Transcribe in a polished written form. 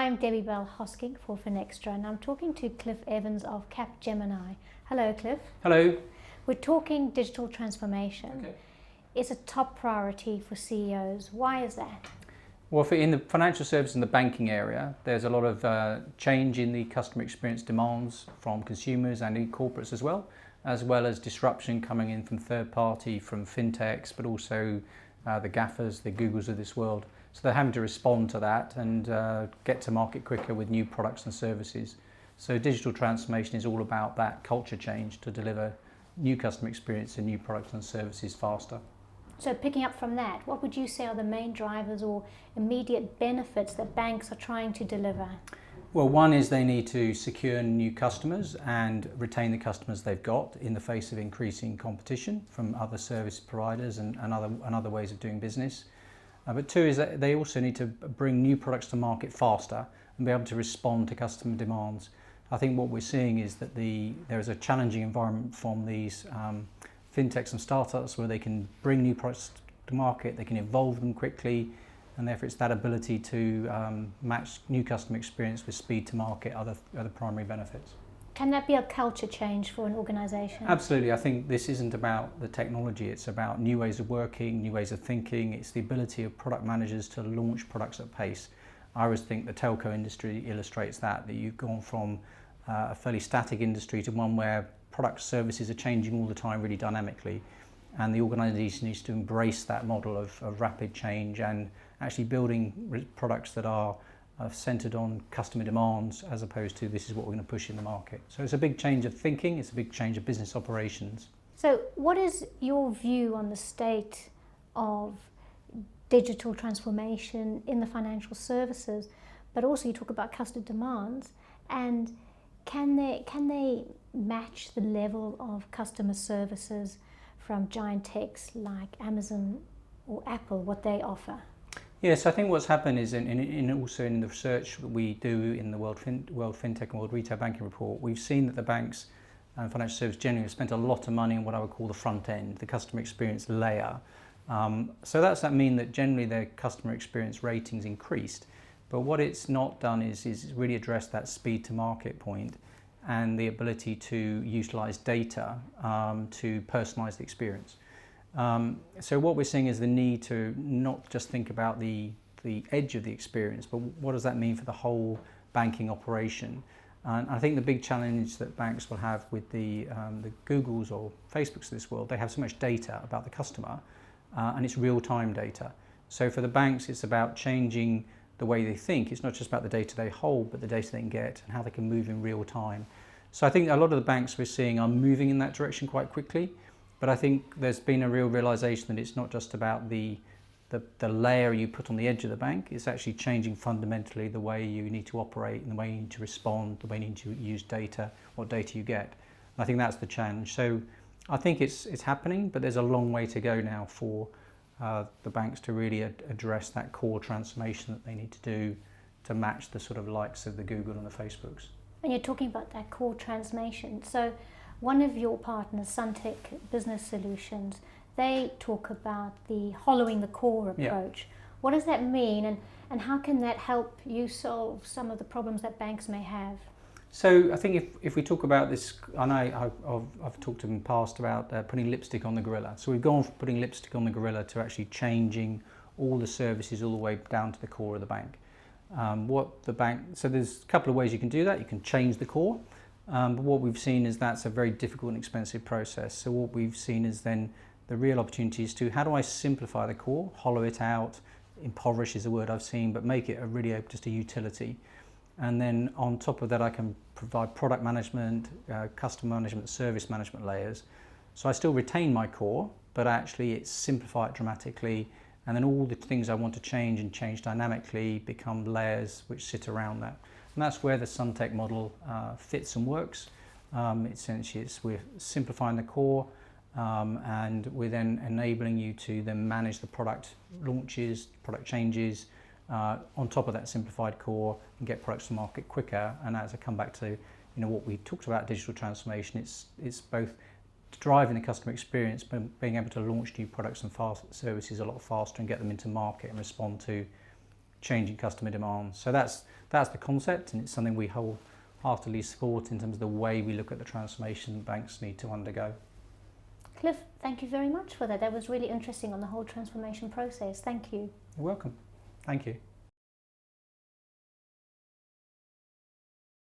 I'm Debbie Bell-Hosking for Finextra, and I'm talking to Cliff Evans of Capgemini. Hello, Cliff. Hello. We're talking digital transformation. Okay. It's a top priority for CEOs. Why is that? Well, in the financial services and the banking area, there's a lot of change in the customer experience demands from consumers and in corporates as well as disruption coming in from third party, from fintechs, but also the GAFAs, the Googles of this world. So they're having to respond to that and get to market quicker with new products and services. So digital transformation is all about that culture change to deliver new customer experience and new products and services faster. So picking up from that, what would you say are the main drivers or immediate benefits that banks are trying to deliver? Well, one is they need to secure new customers and retain the customers they've got in the face of increasing competition from other service providers and other ways of doing business. But two is that they also need to bring new products to market faster and be able to respond to customer demands. I think what we're seeing is that there is a challenging environment from these fintechs and startups where they can bring new products to market, they can evolve them quickly, and therefore it's that ability to match new customer experience with speed to market, other primary benefits. Can that be a culture change for an organisation? Absolutely. I think this isn't about the technology, it's about new ways of working, new ways of thinking. It's the ability of product managers to launch products at pace. I always think the telco industry illustrates that you've gone from a fairly static industry to one where product services are changing all the time really dynamically, and the organisation needs to embrace that model of rapid change and actually building products that are centred on customer demands as opposed to this is what we're going to push in the market. So it's a big change of thinking, it's a big change of business operations. So what is your view on the state of digital transformation in the financial services, but also you talk about customer demands, and can they match the level of customer services from giant techs like Amazon or Apple, what they offer? Yes, I think what's happened is also in the research that we do in the World FinTech and World Retail Banking Report, we've seen that the banks and financial services generally have spent a lot of money on what I would call the front end, the customer experience layer. So that mean that generally their customer experience ratings increased, but what it's not done is really address that speed to market point and the ability to utilise data to personalise the experience. So what we're seeing is the need to not just think about the edge of the experience, but what does that mean for the whole banking operation? And I think the big challenge that banks will have with the Googles or Facebooks of this world, they have so much data about the customer, and it's real-time data. So for the banks, it's about changing the way they think. It's not just about the data they hold, but the data they can get and how they can move in real time. So I think a lot of the banks we're seeing are moving in that direction quite quickly. But I think there's been a real realisation that it's not just about the layer you put on the edge of the bank, it's actually changing fundamentally the way you need to operate and the way you need to respond, the way you need to use data, what data you get. And I think that's the challenge. So I think it's happening, but there's a long way to go now for the banks to really address that core transformation that they need to do to match the sort of likes of the Google and the Facebooks. And you're talking about that core transformation. So one of your partners, SunTec Business Solutions, they talk about the hollowing the core approach. Yeah. What does that mean, and how can that help you solve some of the problems that banks may have? So I think if we talk about this, I know I've talked in the past about putting lipstick on the gorilla. So we've gone from putting lipstick on the gorilla to actually changing all the services all the way down to the core of the bank. So there's a couple of ways you can do that. You can change the core. But what we've seen is that's a very difficult and expensive process. So what we've seen is then the real opportunity is to how do I simplify the core, hollow it out, impoverish is a word I've seen, but make it just a utility. And then on top of that I can provide product management, customer management, service management layers. So I still retain my core, but actually it's simplify it dramatically, and then all the things I want to change and change dynamically become layers which sit around that. And that's where the SunTec model fits and works. Essentially, we're simplifying the core, and we're then enabling you to then manage the product launches, product changes on top of that simplified core and get products to market quicker. And as I come back to what we talked about digital transformation, it's both driving the customer experience, but being able to launch new products and services a lot faster and get them into market and respond to changing customer demands. So that's the concept, and it's something we wholeheartedly support in terms of the way we look at the transformation banks need to undergo. Cliff, thank you very much for that. That was really interesting on the whole transformation process. Thank you. You're welcome. Thank you.